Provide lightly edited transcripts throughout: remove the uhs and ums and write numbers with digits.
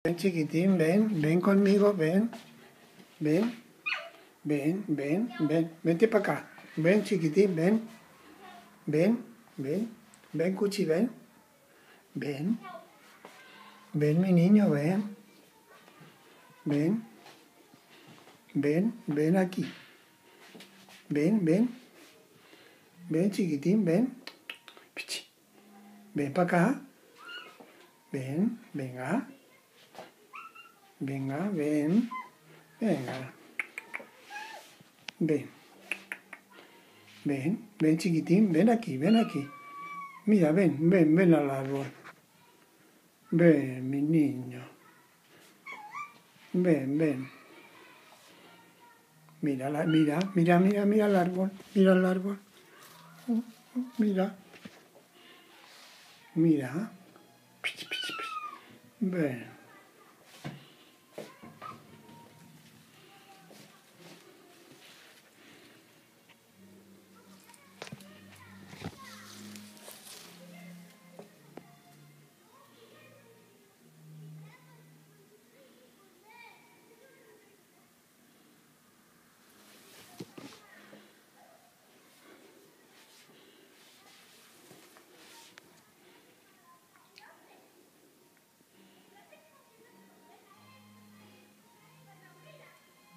Ven, chiquitín, ven conmigo, ven, vente para acá, ven, chiquitín, ven, Cuchi, ven, mi niño, ven aquí, ven, chiquitín, ven para acá, venga, ven, chiquitín, ven aquí, mira, ven al árbol, ven, mi niño, ven, mira el árbol, mira, ven.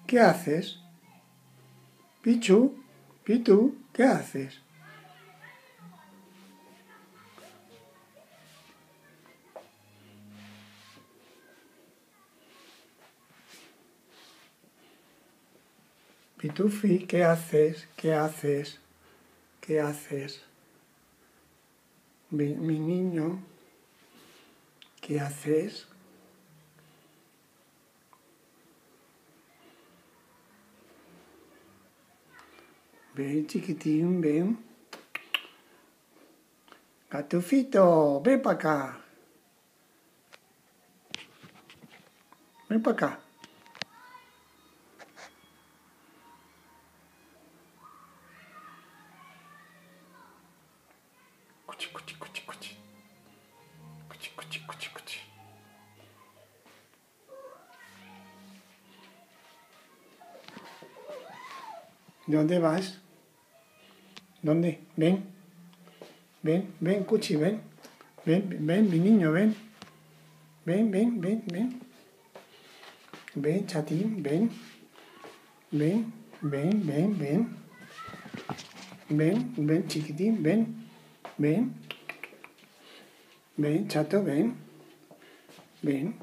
¿Qué haces? Pichu, ¿qué haces? Pitufi, ¿qué haces? Mi niño, ¿qué haces? Ven, chiquitín, ven. Gatufito, ven para acá. Ven para acá. Cuchi. ¿Dónde vas? ¿Dónde? Ven, Cuchi, ven, mi niño, ven. Ven, chatín, ven. Ven, chiquitín, ven. Ven, chato, ven. Ven,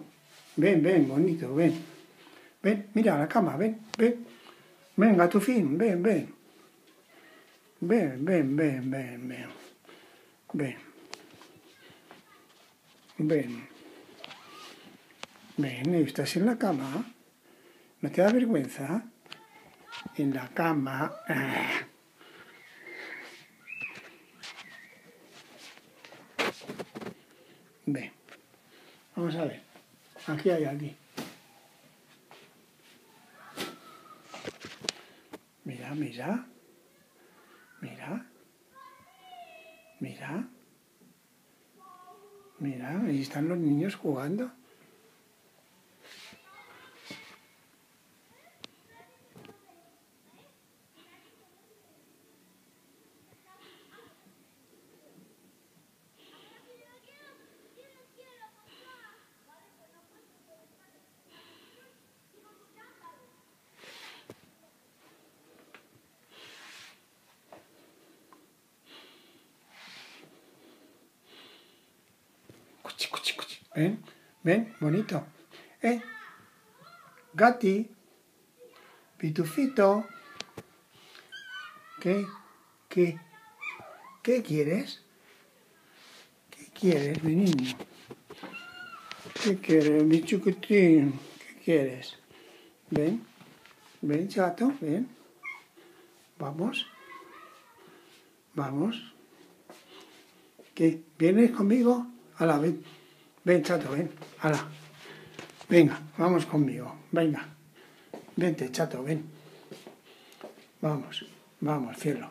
bonito, ven. Ven, mira la cama, ven. Ven, Gatufín, ven. Ven, ¿estás en la cama? ¿No te da vergüenza? En la cama. Ven, vamos a ver. Aquí hay alguien. Mira, ahí están los niños jugando. Cuchi. Ven, bonito. Gati, Pitufito. ¿Qué quieres? ¿Qué quieres, mi niño? ¿Qué quieres, mi chiquitín? ¿Qué quieres? Ven, chato, ven. Vamos. ¿Qué? ¿Vienes conmigo? Hala, ven, chato, ven. Hala. Venga, vamos conmigo. Venga. Vente, chato, ven. Vamos, cielo.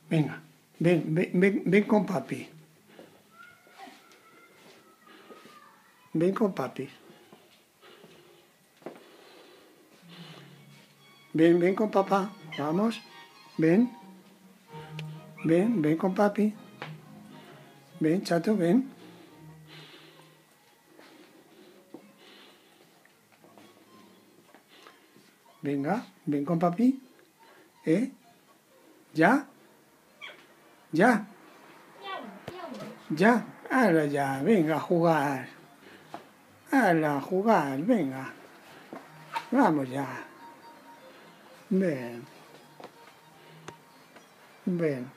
Venga, ven con papi. Ven con papi. Ven, ven con papá. Vamos. Ven. Ven, ven con papi. Ven, chato, ven. Venga, ven con papi. ¿Ya? ¿Ya? ¿Ya? Ahora ya, venga a jugar. A jugar, venga. Vamos ya. Ven. Ven.